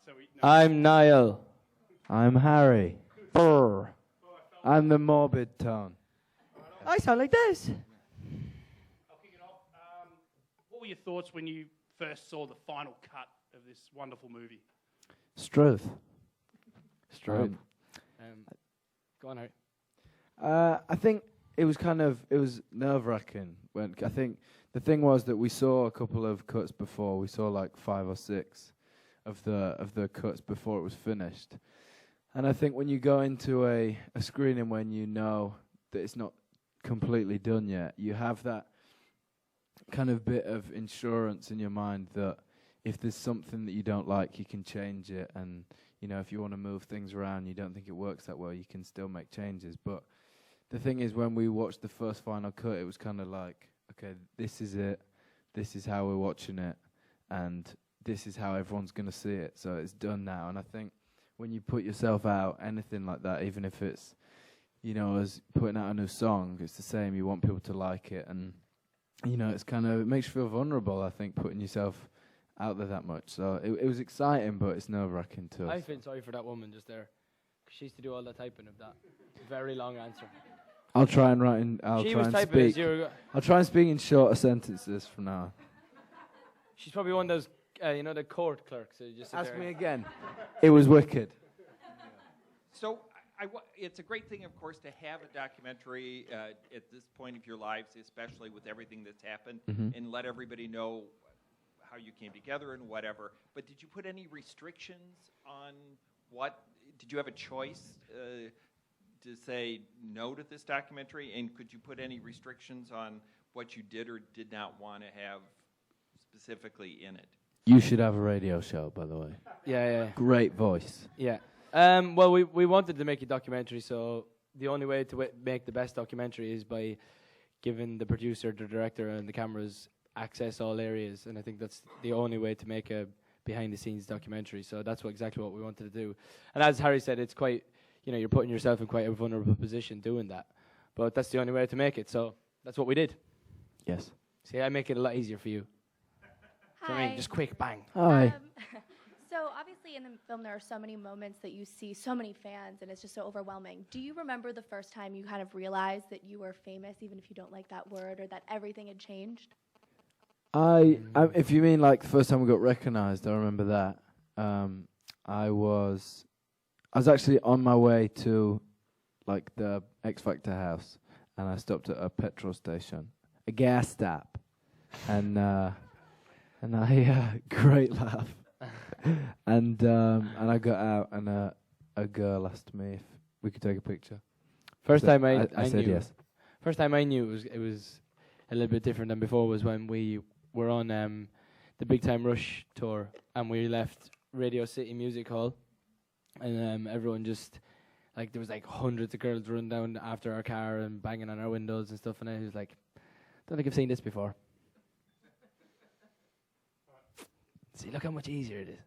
so we know. I'm Niall. I'm Harry. Brr. I'm the morbid tone. I sound like this. I'll kick it off. What were your thoughts when you first saw the final cut of this wonderful movie? Struth. Go on, Harry. I think it was nerve-wracking. I think the thing was that we saw a couple of cuts before. We saw like 5 or 6 of the cuts before it was finished. And I think when you go into a screening when you know that it's not completely done yet, you have that kind of bit of insurance in your mind that if there's something that you don't like, you can change it. And, you know, if you want to move things around, you don't think it works that well, you can still make changes. But the thing is, when we watched the first final cut, it was kind of like, okay, this is it. This is how we're watching it. And this is how everyone's going to see it. So it's done now. And I think when you put yourself out, anything like that, even if it's, you know, as putting out a new song, it's the same. You want people to like it. And, you know, it makes you feel vulnerable, I think, putting yourself out there that much. So it was exciting, but it's nerve-wracking too. I feel sorry for that woman just there. 'Cause she used to do all the typing of that very long answer. I'll try and write in. She was typing as you were I'll try and speak in shorter sentences from now on. She's probably one of those, you know, the court clerks. So you just sit Ask there. me again. It was wicked. So it's a great thing, of course, to have a documentary at this point of your lives, especially with everything that's happened, and let everybody know how you came together and whatever. But did you put any restrictions on what? Did you have a choice to say no to this documentary? And could you put any restrictions on what you did or did not want to have specifically in it? You should have a radio show, by the way. Yeah. Great voice. Yeah. Well, we wanted to make a documentary, so the only way to make the best documentary is by giving the producer, the director, and the cameras access all areas, and I think that's the only way to make a behind-the-scenes documentary. So that's exactly what we wanted to do. And as Harry said, it's quite, you know, you're putting yourself in quite a vulnerable position doing that. But that's the only way to make it, so that's what we did. Yes. See, I make it a lot easier for you. Hi. I mean, just quick, bang. Hi. So obviously in the film there are so many moments that you see so many fans and it's just so overwhelming. Do you remember the first time you kind of realized that you were famous, even if you don't like that word, or that everything had changed? If you mean like the first time we got recognized, I remember that. I was actually on my way to like the X Factor house, and I stopped at a petrol station, a gas stop, and I great laugh, and I got out, and a girl asked me if we could take a picture. First time I I said knew. yes. First time I knew it was a little bit different than before was when we were on the Big Time Rush tour, and we left Radio City Music Hall, and everyone just, like, there was like hundreds of girls running down after our car and banging on our windows and stuff, and I was like, don't think I've seen this before. See, look how much easier it is.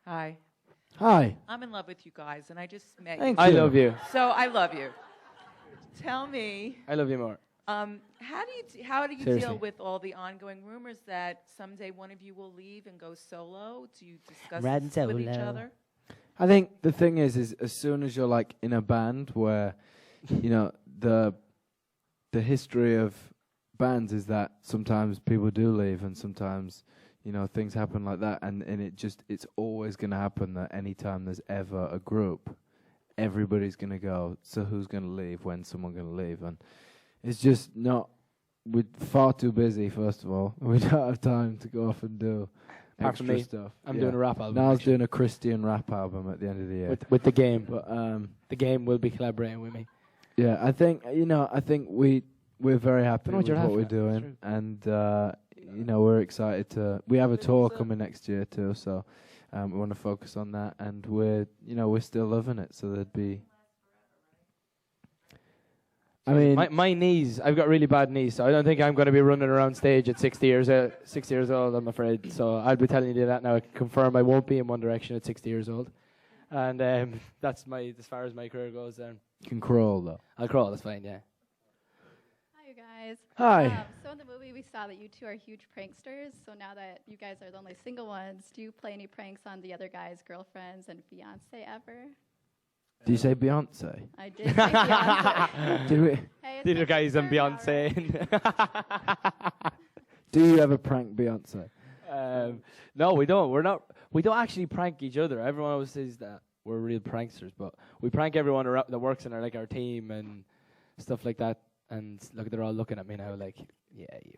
Hi. Hi. I'm in love with you guys, and I just met Thank you. I you. love you. So I love you. Tell me, I love you more. how do you Seriously. deal with all the ongoing rumors that someday one of you will leave and go solo? Do you discuss Riding this with each solo. other? I think the thing is as soon as you're like in a band where, you know, the history of bands is that sometimes people do leave and sometimes, you know, things happen like that, and it's always going to happen that anytime there's ever a group, everybody's going to go, so who's going to leave, when's someone going to leave? And it's just not, we're far too busy, first of all. We don't have time to go off and do Apart from extra me, stuff. I'm doing a rap album. Niall's actually. doing a Christian rap album at the end of the year. with the game. But The game will be collaborating with me. yeah, I think we're very happy Know what with you're what we're laughing at, it's doing, and you know, we're excited to. We have a tour coming next year too, so we want to focus on that, and we're still loving it. So there'd be. I mean, my knees, I've got really bad knees, so I don't think I'm going to be running around stage at 60 years old, I'm afraid. So I'll be telling you that now. I can confirm I won't be in One Direction at 60 years old. And that's as far as my career goes then. you can crawl though. I'll crawl, that's fine, yeah. Hi, you guys. Hi. So in the movie, we saw that you two are huge pranksters. So now that you guys are the only single ones, do you play any pranks on the other guys' girlfriends and fiance ever? Do you say Beyonce? I did say Beyonce. Did we? Hey, it's Did you my guys and sister, all right. Beyonce? Do you ever prank Beyonce? No, we don't. We don't actually prank each other. Everyone always says that we're real pranksters, but we prank everyone that works in our team and stuff like that. And look, they're all looking at me now like, yeah, you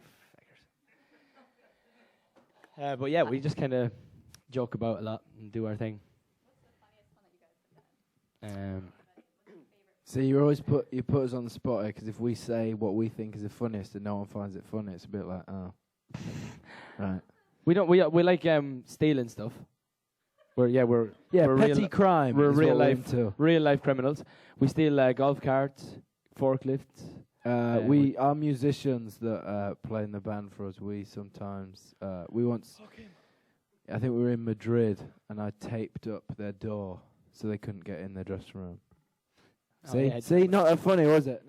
fuckers. But yeah, we just kind of joke about a lot and do our thing. So you put us on the spot here, because if we say what we think is the funniest and no one finds it funny, it's a bit like, oh, right. We like stealing stuff. We're petty crime. We're is real what life into. real life criminals. We steal golf carts, forklifts. Our musicians that play in the band for us, we sometimes we once. I think we were in Madrid, and I taped up their door so they couldn't get in their dressing room. Oh, yeah. See, not that funny, was it?